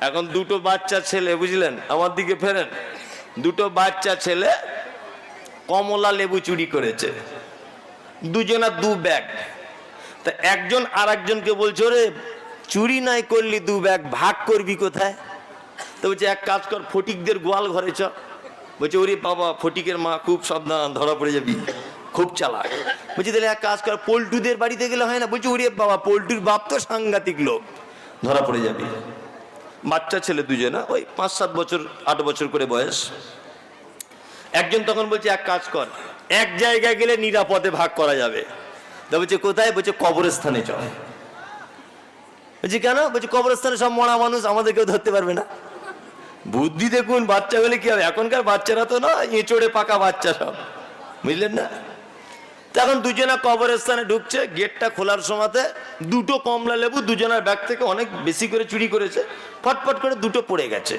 এখন দুটো বাচ্চা ছেলে, বুঝলেন, আমার দিকে ফেরেন, দুটো বাচ্চা ছেলে কমলা লেবু চুরি করেছে, দুজনা দু ব্যাগ। তা একজন আর একজনকে বলছে, রে চুরি নাই করলি দু ব্যাগ, ভাগ করবি কোথায়? তো বলছে এক কাজ কর, ফটিকদের গোয়াল ঘরে চ। বলছে ওরে বাবা, ফটিকের মা খুব সাবধান, ধরা পড়ে যাবি, খুব চালাক। বলছি তাহলে এক কাজ কর, পল্টুদের বাড়িতে গেলে হয় না? বলছে ওরে বাবা, পল্টুর বাপ তো সাংঘাতিক লোক, ধরা পড়ে যাবি। বাচ্চা ছেলে দুজনা, ওই 5-7 বছর 8 বছর করে বয়স। একজন তখন বলছে এক কাজ কর, এক জায়গায় গেলে নিরাপদে ভাগ করা যাবে। তা বলছে কোথায়? বলছে কবরস্থানে চল। বলছি কেন? বলছে কবরস্থানে সব মরা মানুষ, আমাদের কেউ ধরতে পারবে না। বুদ্ধি দেখুন, বাচ্চা হলে কি হবে, এখনকার বাচ্চারা তো না এঁচড়ে পাকা বাচ্চা সব, বুঝলেন না? তখন দুজনা কবরস্থানে ঢুকছে, গেটটা খোলার সময়তে দুটো কমলা লেবু দুজনের ব্যাগ থেকে অনেক বেশি করে চুরি করেছে, ফটফট করে দুটো পড়ে গেছে।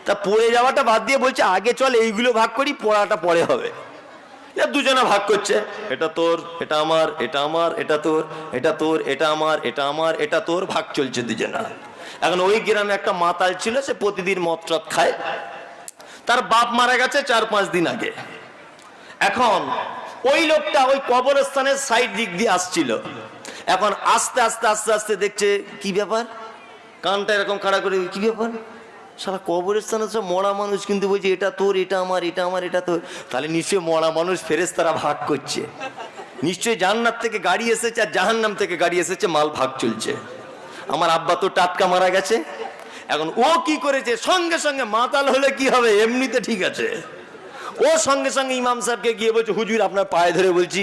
তা পড়ে যাওয়াটা বাদ দিয়ে বলছে আগে চল এইগুলো ভাগ করি, পড়াটা পরে হবে। দুজনা ভাগ করছে, এটা তোর, এটা আমার, এটা আমার, এটা তোর, এটা তোর, এটা আমার, এটা আমার, এটা তোর, ভাগ চলছে দুজনা। এখন ওই গ্রামে একটা মাতাল ছিল, সে প্রতিদিন মদ টদ খায়, তার বাপ মারা গেছে 4-5 দিন আগে। এখন ওই লোকটা ওই কবরস্থানের সাইড দিক দিয়ে আসছিল। এখন আস্তে আস্তে আস্তে আস্তে দেখছে কি ব্যাপার, কানটা এরকম খাড়া করে, কি ব্যাপার, সারা কবরস্থানে সব মরা মানুষ, কিন্তু বলছে এটা তোর, এটা আমার, এটা আমার, এটা তোর। তাহলে নিশ্চয়ই মরা মানুষ ফেরেশতারা ভাগ করছে, নিশ্চয়ই জান্নাত থেকে গাড়ি এসেছে আর জাহান্নাম থেকে গাড়ি এসেছে, মাল ভাগ চলছে। আমার আব্বা তো টাটকা মারা গেছে। এখন ও কি করেছে, সঙ্গে সঙ্গে, মাতাল হলে কি হবে, এমনিতে ঠিক আছে, ও সঙ্গে সঙ্গে ইমাম সাহেবকে গিয়ে বলছে হুজুর আপনার পায়ে ধরে বলছি।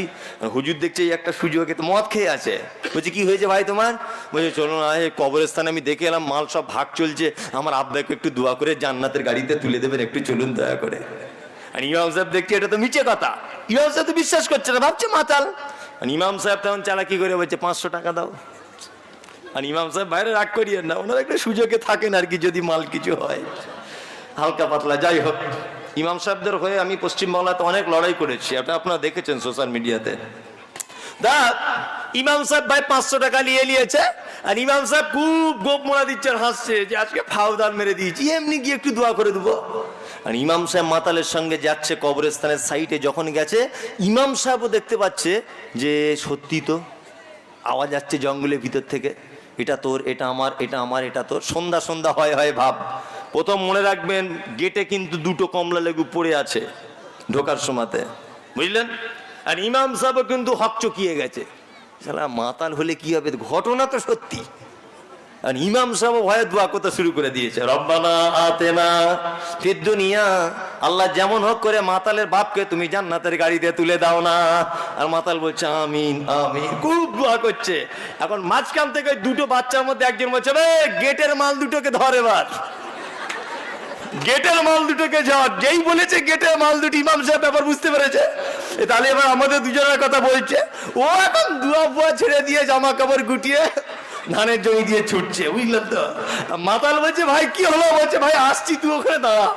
হুজুর দেখছে এই একটা সুযোগে তো মদ খেয়ে আছে। বলছে কি হয়েছে ভাই তোমার? বলছে চলো না, এই কবরস্থানে আমি দেখে এলাম, মাল সব ভাগ চলছে, আমার আব্বাকে একটু দোয়া করে জান্নাতের গাড়িতে তুলে দেবেন, একটু চলুন দয়া করে। আর ইমাম সাহেব দেখছে এটা তো মিছে কথা, ইমাম সাহেব তো বিশ্বাস করছে না, ভাবছে মাতাল। আর ইমাম সাহেব তখন চালাকি করে বলছে 500 টাকা দাও। আর ইমাম সাহেব বাইরে রাগ করিয়েন না, ওনার একটা সুযোগে থাকেন আর কি, যদি মাল কিছু হয় হালকা পাতলা। যাই হোক, ইমাম সাহেবদের হয়ে আমি পশ্চিমবাংলাতে অনেক লড়াই করেছি, এটা আপনারা দেখেছেন সোশ্যাল মিডিয়াতে। ইমাম সাহেব ভাই 500 টাকা নিয়েছে, আর ইমাম সাহেব খুব গোপ মোড়া দিচ্ছে, হাসছে যে আজকে ফাউদান মেরে দিয়েছি, এমনি গিয়ে একটু দোয়া করে দেবো। আর ইমাম সাহেব মাতালের সঙ্গে যাচ্ছে কবরস্থানের সাইডে, যখন গেছে ইমাম সাহেবও দেখতে পাচ্ছে যে সত্যি তো আওয়াজ আসছে জঙ্গলের ভিতর থেকে, এটা তোর, এটা আমার, এটা আমার, এটা তোর। সন্ধ্যা সন্ধ্যা হয় হয় ভাব। প্রথম মনে রাখবেন, গেটে কিন্তু দুটো কমলা লেবু পড়ে আছে ঢোকার সময়তে, বুঝলেন? আর ইমাম সাহেব কিন্তু হকচকিয়ে গেছে, শালা মাতাল হলে কি হবে, ঘটনা তো সত্যি। আর ইমাম সাহেব ভয়ে দোয়া করতে শুরু করে দিয়েছে, রব্বানা আতেনা ফিদ দুনিয়া, আল্লাহ যেমন হোক করে মাতালের বাপকে তুমি জান্নাতের গাড়িতে তুলে দাও না। আর মাতাল বলছে আমিন আমিন, খুব দোয়া করছে। এখন মাঝখান থেকে দুটো বাচ্চার মধ্যে একজন বলছে, গেটের মাল দুটোকে ধর, এবার গেটের মাল দুটোকে ধর। যেই বলেছে গেটের মাল দুটো, ইমাম সাহেব ব্যাপার বুঝতে পেরেছে, তাহলে এবার আমাদের দুজনের কথা বলছে। ও এখন দুয়া ফুয়া ছেড়ে দিয়ে জামা কাপড় গুটিয়ে ধানের জমি দিয়ে ছুটছে, বুঝলেন তো? মাতাল বলছে ভাই কি হলো? বলছে ভাই আসছি, তুই ওখানে দাঁড়া।